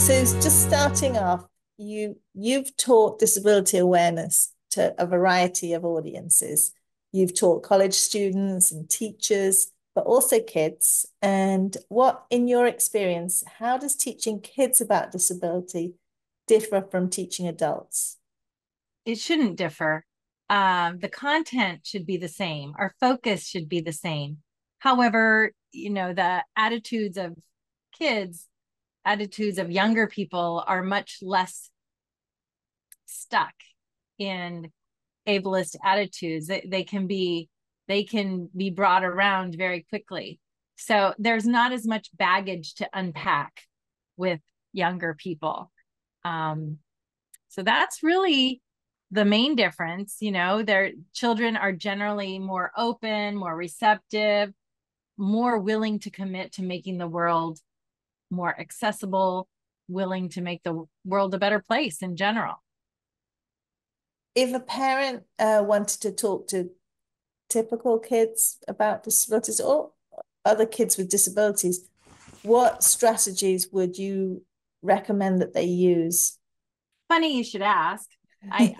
So just starting off, you've taught disability awareness to a variety of audiences. You've taught college students and teachers, but also kids. And what, in your experience, how does teaching kids about disability differ from teaching adults? It shouldn't differ. The content should be the same. Our focus should be the same. However, the kids, attitudes of younger people are much less stuck in ableist attitudes. They can be brought around very quickly. So there's not as much baggage to unpack with younger people. So that's really the main difference. Their children are generally more open, more receptive, more willing to commit to making the world more accessible, willing to make the world a better place in general. If a parent wanted to talk to typical kids about disabilities or other kids with disabilities, what strategies would you recommend that they use? Funny you should ask. I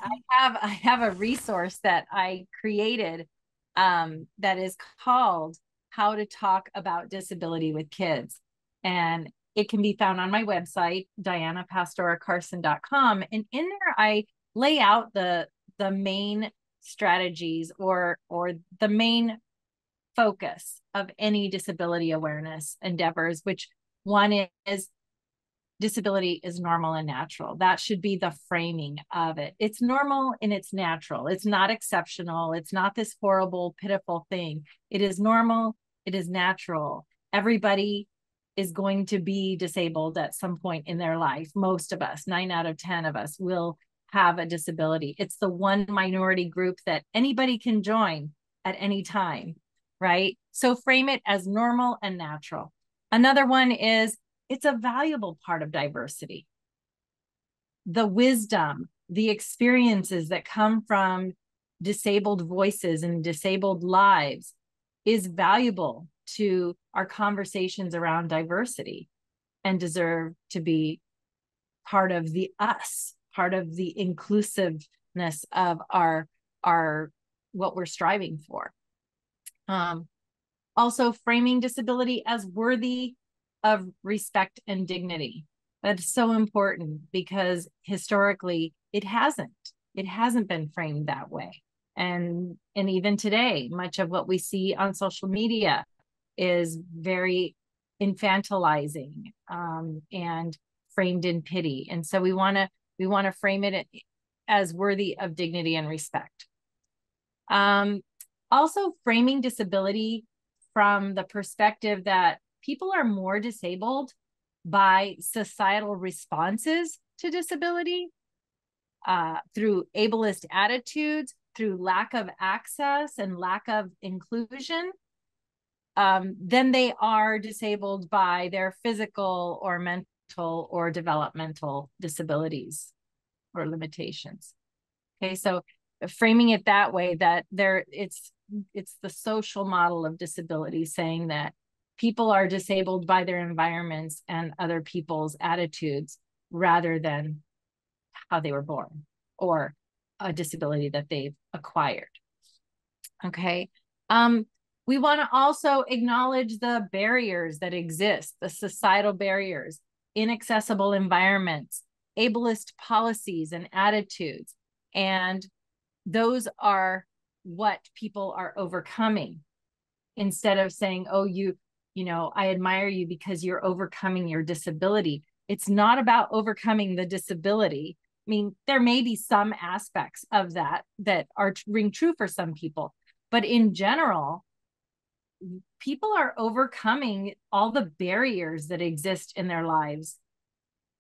have a resource that I created that is called How to Talk About Disability with Kids. And it can be found on my website, dianapastoracarson.com. And in there, I lay out the main strategies or the main focus of any disability awareness endeavors, which one is disability is normal and natural. That should be the framing of it. It's normal and it's natural. It's not exceptional. It's not this horrible, pitiful thing. It is normal. It is natural. Everybody is going to be disabled at some point in their life. Most of us, 9 out of 10 of us, will have a disability. It's the one minority group that anybody can join at any time, right? So frame it as normal and natural. Another one is it's a valuable part of diversity. The wisdom, the experiences that come from disabled voices and disabled lives is valuable to our conversations around diversity and deserve to be part of the us, part of the inclusiveness of our what we're striving for. Also framing disability as worthy of respect and dignity. That's so important because historically it hasn't been framed that way. And even today, much of what we see on social media is very infantilizing and framed in pity. And so we want to frame it as worthy of dignity and respect. Also framing disability from the perspective that people are more disabled by societal responses to disability, through ableist attitudes, through lack of access and lack of inclusion, than they are disabled by their physical or mental or developmental disabilities or limitations. Okay, so framing it that way, that it's the social model of disability, saying that people are disabled by their environments and other people's attitudes rather than how they were born or a disability that they've acquired. Okay. We want to also acknowledge the barriers that exist, the societal barriers, inaccessible environments, ableist policies and attitudes. And those are what people are overcoming, instead of saying, oh, I admire you because you're overcoming your disability. It's not about overcoming the disability. I mean, there may be some aspects of that ring true for some people, but in general, people are overcoming all the barriers that exist in their lives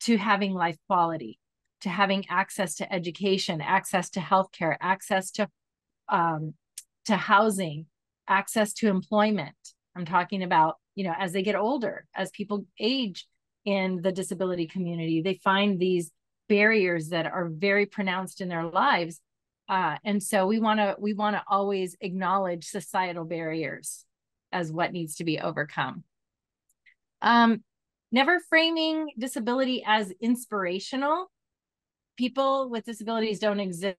to having life quality, to having access to education, access to healthcare, access to housing, access to employment. I'm talking about, as they get older, as people age in the disability community, they find these barriers that are very pronounced in their lives. And so we want to always acknowledge societal barriers as what needs to be overcome. Never framing disability as inspirational. People with disabilities don't exist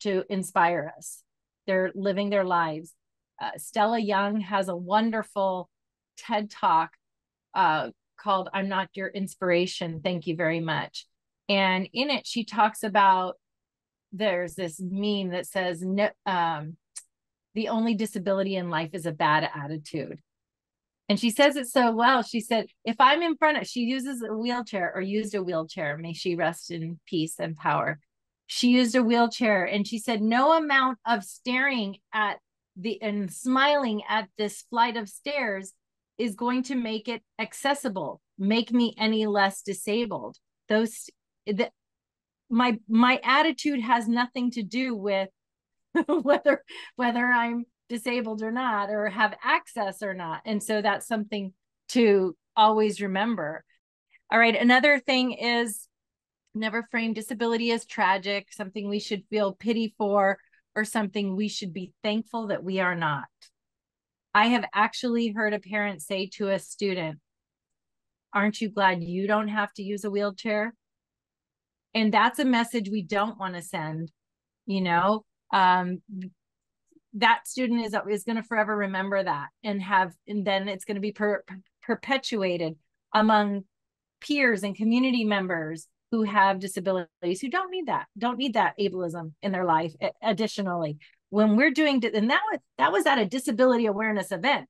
to inspire us. They're living their lives. Stella Young has a wonderful TED Talk called "I'm Not Your Inspiration, Thank You Very Much." And in it, she talks about, there's this meme that says, no, the only disability in life is a bad attitude. And she says it so well. She said, if I'm in front of, she uses a wheelchair, or used a wheelchair, may she rest in peace and power. She used a wheelchair, and she said, no amount of staring at and smiling at this flight of stairs is going to make it accessible, make me any less disabled. My attitude has nothing to do with whether I'm disabled or not, or have access or not. And so that's something to always remember. All right, another thing is, never frame disability as tragic, something we should feel pity for, or something we should be thankful that we are not. I have actually heard a parent say to a student, aren't you glad you don't have to use a wheelchair? And that's a message we don't want to send, you know. That student is going to forever remember that, and then it's going to be perpetuated among peers and community members who have disabilities, who don't need that ableism in their life. Additionally, when we're doing, and that was at a disability awareness event,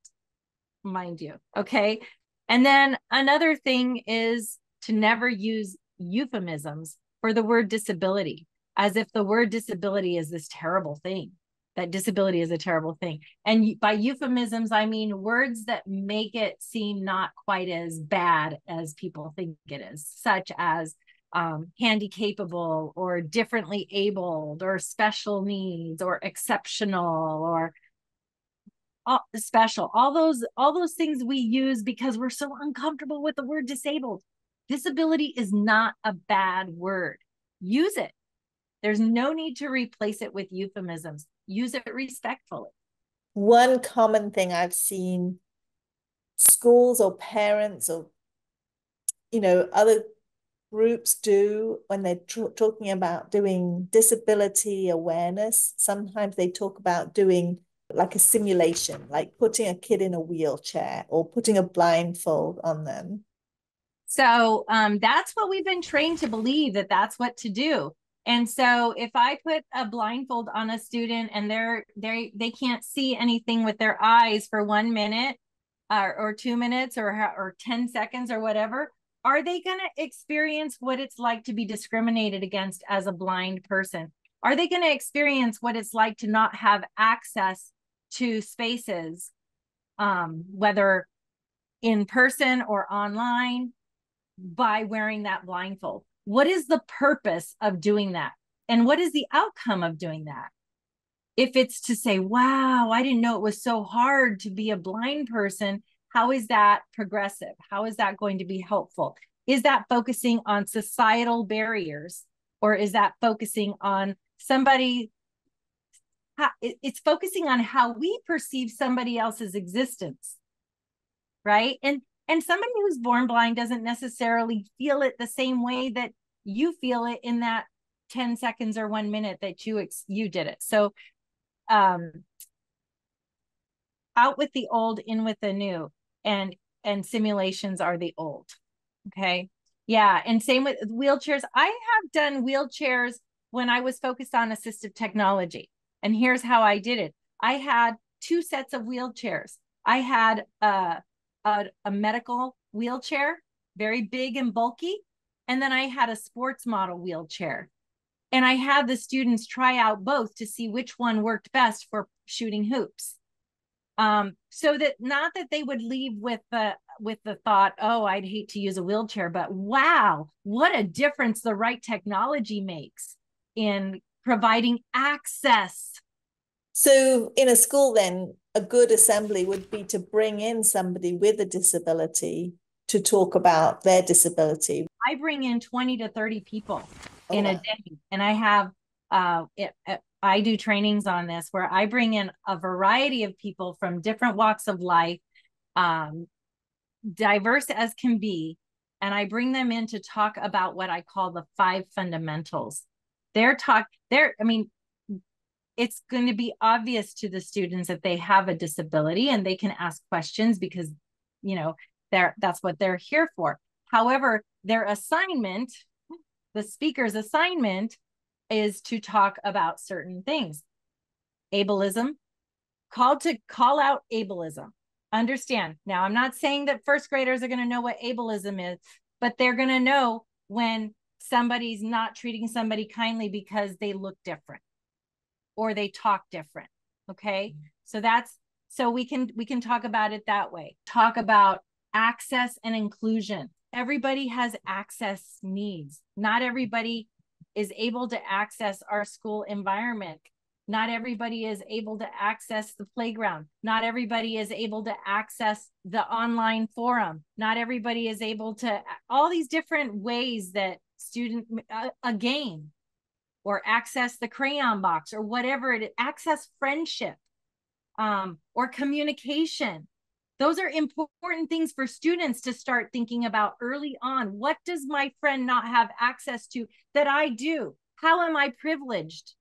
mind you. Okay. And then another thing is to never use euphemisms for the word disability, as if the word disability is this terrible thing, that disability is a terrible thing. And by euphemisms, I mean words that make it seem not quite as bad as people think it is, such as handicapable, or differently abled, or special needs, or exceptional, or special. All those things we use because we're so uncomfortable with the word disabled. Disability is not a bad word. Use it. There's no need to replace it with euphemisms. Use it respectfully. One common thing I've seen schools or parents or, other groups do when they're talking about doing disability awareness, sometimes they talk about doing like a simulation, like putting a kid in a wheelchair or putting a blindfold on them. So that's what we've been trained to believe, that that's what to do. And so if I put a blindfold on a student and they can't see anything with their eyes for 1 minute or 2 minutes or 10 seconds or whatever, are they going to experience what it's like to be discriminated against as a blind person? Are they going to experience what it's like to not have access to spaces, whether in person or online, by wearing that blindfold? What is the purpose of doing that? And what is the outcome of doing that? If it's to say, wow, I didn't know it was so hard to be a blind person, how is that progressive? How is that going to be helpful? Is that focusing on societal barriers, or is that focusing on somebody? It's focusing on how we perceive somebody else's existence, right? And somebody who's born blind doesn't necessarily feel it the same way that you feel it in that 10 seconds or 1 minute that you did it. So out with the old, in with the new, and simulations are the old. Okay. Yeah. And same with wheelchairs. I have done wheelchairs when I was focused on assistive technology. And here's how I did it. I had 2 sets of wheelchairs. I had a medical wheelchair, very big and bulky. And then I had a sports model wheelchair. And I had the students try out both to see which one worked best for shooting hoops. So that not that they would leave with the thought, oh, I'd hate to use a wheelchair, but wow, what a difference the right technology makes in providing access. So in a school, then, a good assembly would be to bring in somebody with a disability to talk about their disability. I bring in 20 to 30 people in a day, and I have I do trainings on this where I bring in a variety of people from different walks of life, diverse as can be, and I bring them in to talk about what I call the 5 fundamentals. I mean, it's going to be obvious to the students that they have a disability and they can ask questions because, you know, that's what they're here for. However, their assignment, the speaker's assignment, is to talk about certain things. Ableism, call out ableism. Understand. Now, I'm not saying that first graders are going to know what ableism is, but they're going to know when somebody's not treating somebody kindly because they look different or they talk different. Okay. So we can talk about it that way. Talk about access and inclusion. Everybody has access needs. Not everybody is able to access our school environment. Not everybody is able to access the playground. Not everybody is able to access the online forum. Not everybody is able to, all these different ways that a game, or access the crayon box, or whatever it is, access friendship, or communication. Those are important things for students to start thinking about early on. What does my friend not have access to that I do? How am I privileged?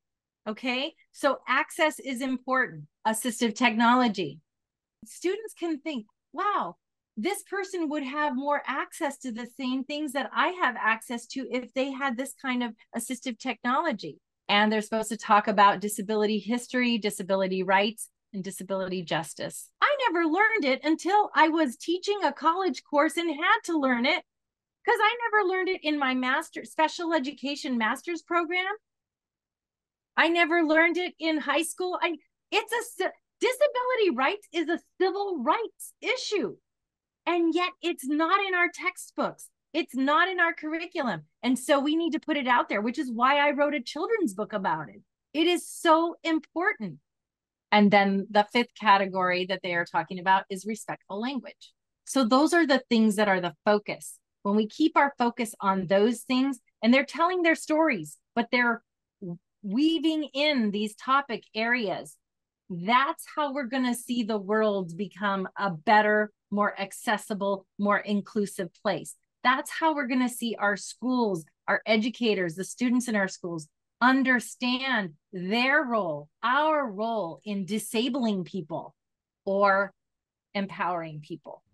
Okay, so access is important. Assistive technology. Students can think, wow, this person would have more access to the same things that I have access to if they had this kind of assistive technology. And they're supposed to talk about disability history, disability rights, and disability justice. I never learned it until I was teaching a college course and had to learn it, because I never learned it in my special education master's program. I never learned it in high school. Disability rights is a civil rights issue. And yet it's not in our textbooks. It's not in our curriculum. And so we need to put it out there, which is why I wrote a children's book about it. It is so important. And then the 5th category that they are talking about is respectful language. So those are the things that are the focus. When we keep our focus on those things, and they're telling their stories, but they're weaving in these topic areas, that's how we're going to see the world become a better, more accessible, more inclusive place. That's how we're going to see our schools, our educators, the students in our schools understand their role, our role in disabling people or empowering people.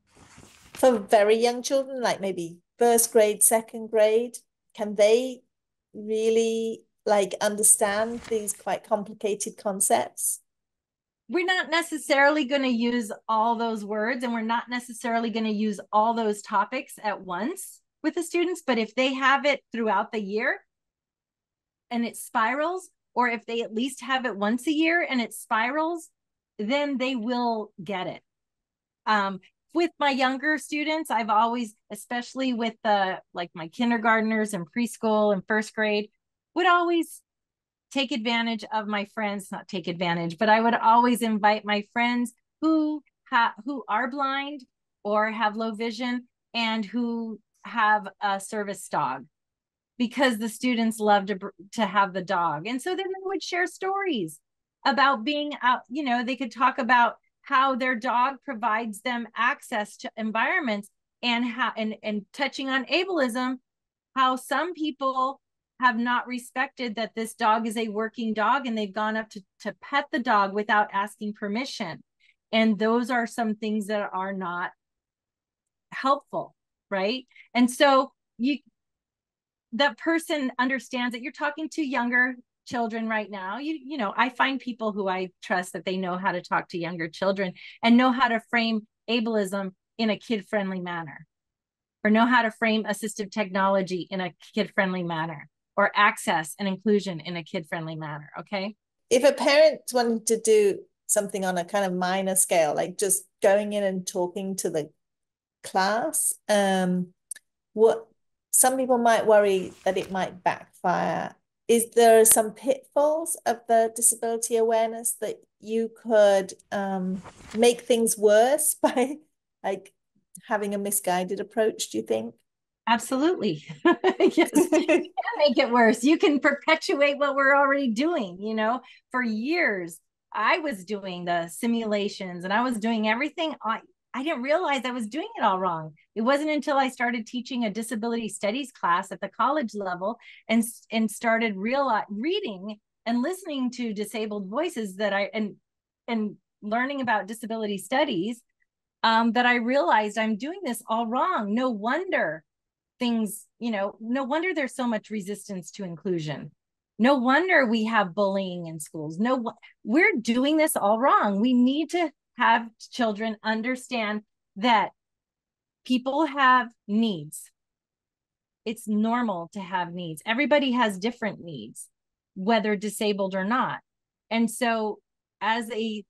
For very young children, like maybe 1st grade, 2nd grade, can they really understand these quite complicated concepts? We're not necessarily going to use all those words, and we're not necessarily going to use all those topics at once with the students, but if they have it throughout the year and it spirals, or if they at least have it once a year and it spirals, then they will get it. With my younger students, I've always, especially with my kindergartners and preschool and 1st grade, would always take advantage of my friends, not take advantage, but I would always invite my friends who are blind or have low vision and who have a service dog, because the students love to have the dog. And so then they would share stories about being out, they could talk about how their dog provides them access to environments, and touching on ableism, how some people have not respected that this dog is a working dog and they've gone up to pet the dog without asking permission. And those are some things that are not helpful, right? And so that person understands that you're talking to younger children right now. I find people who I trust that they know how to talk to younger children and know how to frame ableism in a kid-friendly manner, or know how to frame assistive technology in a kid-friendly manner, or access and inclusion in a kid-friendly manner. Okay. If a parent wanted to do something on a kind of minor scale, like just going in and talking to the class, what some people might worry that it might backfire. Is there some pitfalls of the disability awareness that you could make things worse by having a misguided approach, do you think? Absolutely. Yes, you can make it worse. You can perpetuate what we're already doing. For years, I was doing the simulations and I was doing everything. I didn't realize I was doing it all wrong. It wasn't until I started teaching a disability studies class at the college level and started reading and listening to disabled voices that and learning about disability studies, that I realized I'm doing this all wrong. No wonder no wonder there's so much resistance to inclusion. No wonder we have bullying in schools. We're doing this all wrong. We need to have children understand that people have needs. It's normal to have needs. Everybody has different needs, whether disabled or not. And so as a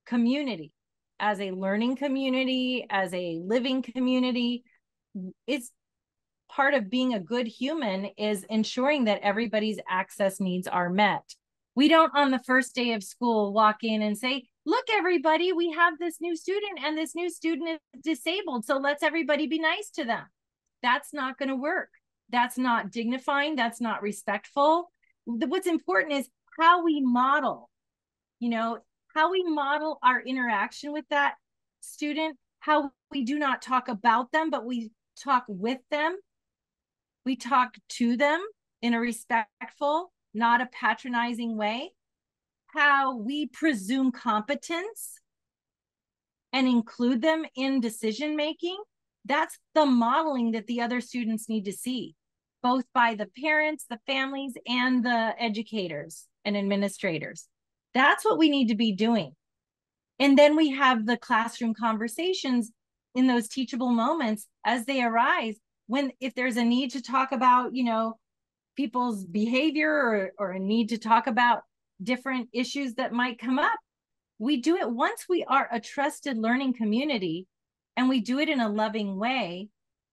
community, as a learning community, as a living community, it's part of being a good human is ensuring that everybody's access needs are met. We don't on the first day of school walk in and say, look, everybody, we have this new student and this new student is disabled. So let's everybody be nice to them. That's not going to work. That's not dignifying. That's not respectful. What's important is how we model, how we model our interaction with that student, how we do not talk about them, but we talk with them. We talk to them in a respectful, not a patronizing way. How we presume competence and include them in decision making. That's the modeling that the other students need to see, both by the parents, the families, and the educators and administrators. That's what we need to be doing. And then we have the classroom conversations in those teachable moments as they arise, if there's a need to talk about, people's behavior or a need to talk about different issues that might come up. We do it once we are a trusted learning community, and we do it in a loving way,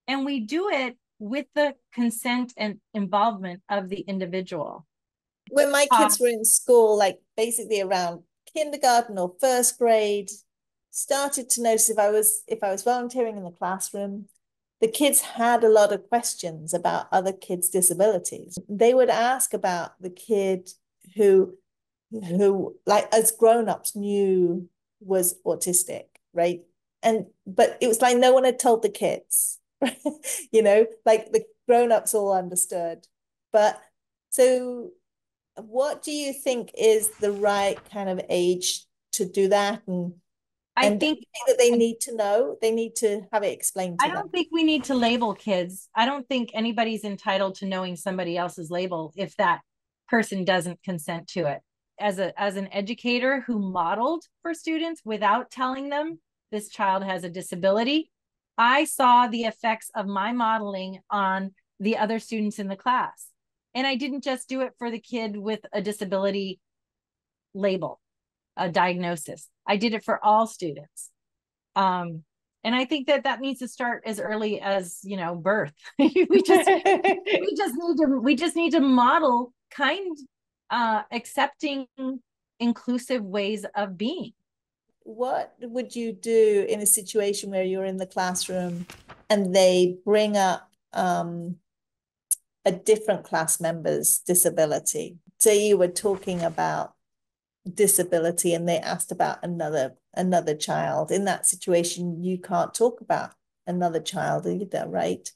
and we do it with the consent and involvement of the individual. When my kids were in school, like basically around kindergarten or first grade, started to notice if I was volunteering in the classroom, the kids had a lot of questions about other kids' disabilities. They would ask about the kid who like as grown-ups knew was autistic, right? But it was like no one had told the kids, like the grown-ups all understood. But so what do you think is the right kind of age to do that? I think that they need to know, they need to have it explained to them. I don't think we need to label kids. I don't think anybody's entitled to knowing somebody else's label if that person doesn't consent to it. As an educator who modeled for students without telling them this child has a disability, I saw the effects of my modeling on the other students in the class. And I didn't just do it for the kid with a disability label, a diagnosis. I did it for all students. And I think that needs to start as early as, birth. we just need to model kind, accepting, inclusive ways of being. What would you do in a situation where you're in the classroom and they bring up a different class member's disability? Say you were talking about disability and they asked about another child. In that situation, you can't talk about another child either, right?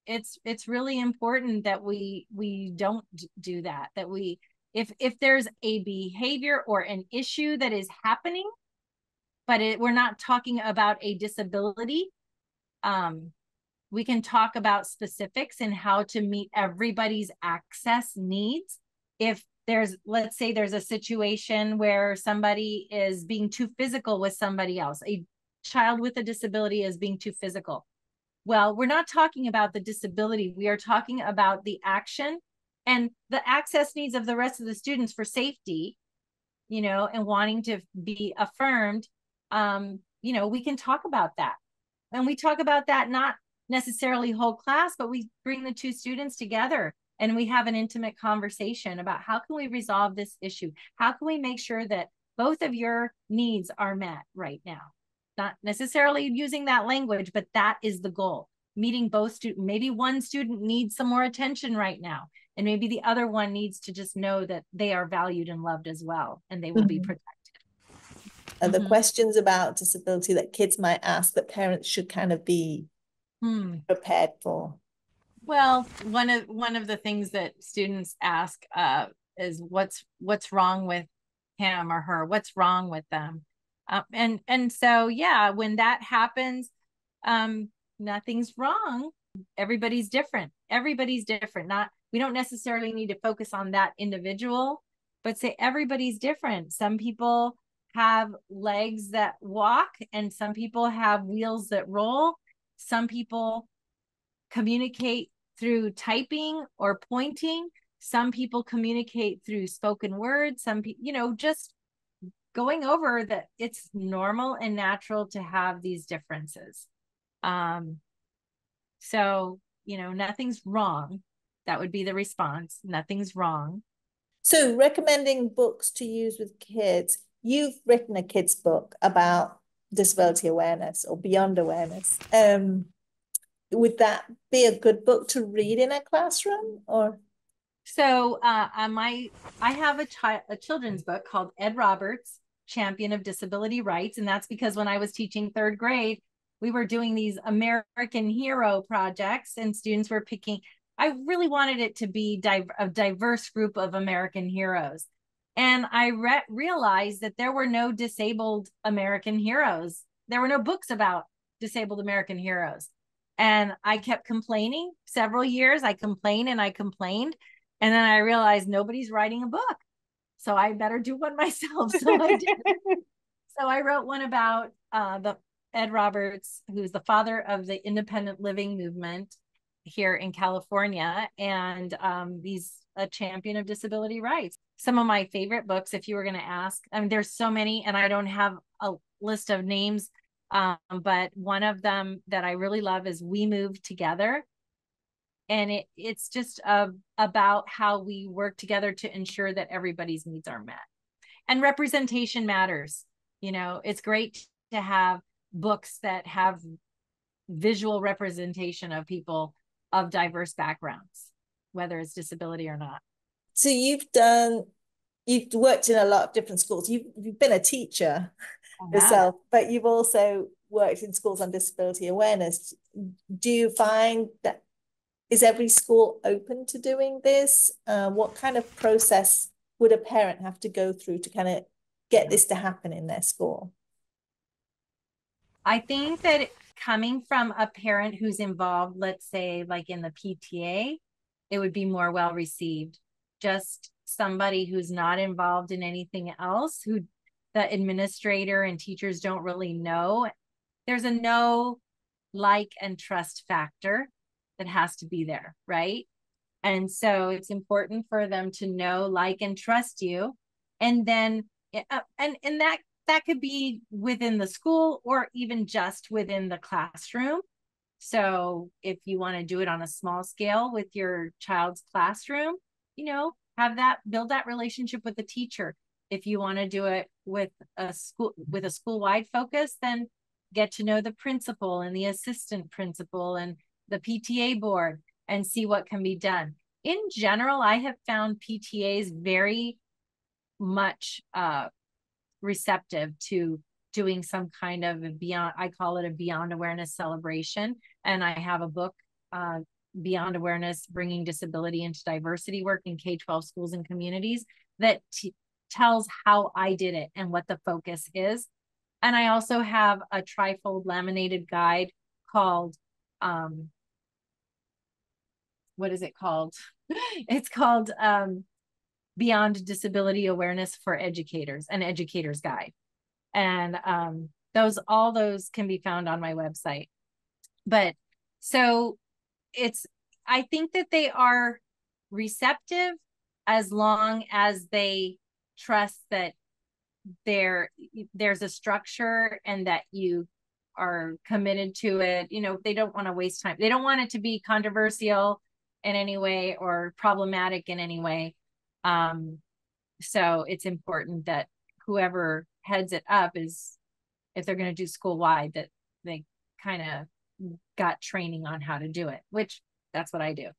It's really important that we don't do that. That if there's a behavior or an issue that is happening, but we're not talking about a disability, we can talk about specifics and how to meet everybody's access needs. If let's say there's a situation where somebody is being too physical with somebody else, a child with a disability is being too physical. Well, we're not talking about the disability. We are talking about the action and the access needs of the rest of the students for safety, and wanting to be affirmed. We can talk about that. And we talk about that not necessarily whole class, but we bring the two students together and we have an intimate conversation about how can we resolve this issue? How can we make sure that both of your needs are met right now? Not necessarily using that language, but that is the goal. Meeting both students. Maybe one student needs some more attention right now, and maybe the other one needs to just know that they are valued and loved as well, and they will be protected. are the questions about disability that kids might ask that parents should kind of be prepared for? Well, one of the things that students ask is what's wrong with him or her? What's wrong with them? And so yeah, when that happens, nothing's wrong. Everybody's different. Everybody's different. Not we don't necessarily need to focus on that individual, but say everybody's different. Some people have legs that walk, and some people have wheels that roll. Some people communicate through typing or pointing. Some people communicate through spoken words. Some people, just going over that it's normal and natural to have these differences. So, nothing's wrong. That would be the response. Nothing's wrong. So recommending books to use with kids. You've written a kid's book about disability awareness or beyond awareness. Would that be a good book to read in a classroom or? So I have a children's book called Ed Roberts, Champion of Disability Rights. And that's because when I was teaching third grade, we were doing these American hero projects and students were picking. I really wanted it to be a diverse group of American heroes. And I realized that there were no disabled American heroes. There were no books about disabled American heroes. And I kept complaining several years. I complained and I complained. And then I realized nobody's writing a book. So I better do one myself. So I did. So I wrote one about the Ed Roberts, who's the father of the independent living movement here in California. And he's a champion of disability rights. Some of my favorite books, if you were going to ask, I mean, there's so many, and I don't have a list of names. But one of them that I really love is We Move Together. And it's just about how we work together to ensure that everybody's needs are met. And representation matters. It's great to have books that have visual representation of people of diverse backgrounds, whether it's disability or not. So you've worked in a lot of different schools. You've been a teacher yourself, but you've also worked in schools on disability awareness. Do you find that is every school open to doing this? What kind of process would a parent have to go through to kind of get this to happen in their school? I think that coming from a parent who's involved, let's say like in the PTA, it would be more well received. Just somebody who's not involved in anything else, who the administrator and teachers don't really know. There's a know, like, and trust factor that has to be there, right? And so it's important for them to know, like, and trust you. And then, and that could be within the school or even just within the classroom. So if you want to do it on a small scale with your child's classroom, build that relationship with the teacher. If you want to do it with a school-wide focus, then get to know the principal and the assistant principal and the PTA board and see what can be done. In general, I have found PTAs very much receptive to doing some kind of I call it a beyond awareness celebration. And I have a book, Beyond Awareness, Bringing Disability into Diversity Work in K-12 Schools and Communities, that tells how I did it and what the focus is. And I also have a trifold laminated guide called, what is it called? It's called Beyond Disability Awareness for Educators, an educator's guide. And all those can be found on my website. But so I think that they are receptive as long as they trust that there's a structure and that you are committed to it. They don't want to waste time. They don't want it to be controversial in any way or problematic in any way. So it's important that whoever heads it up if they're going to do school wide, that they kind of got training on how to do it, which that's what I do.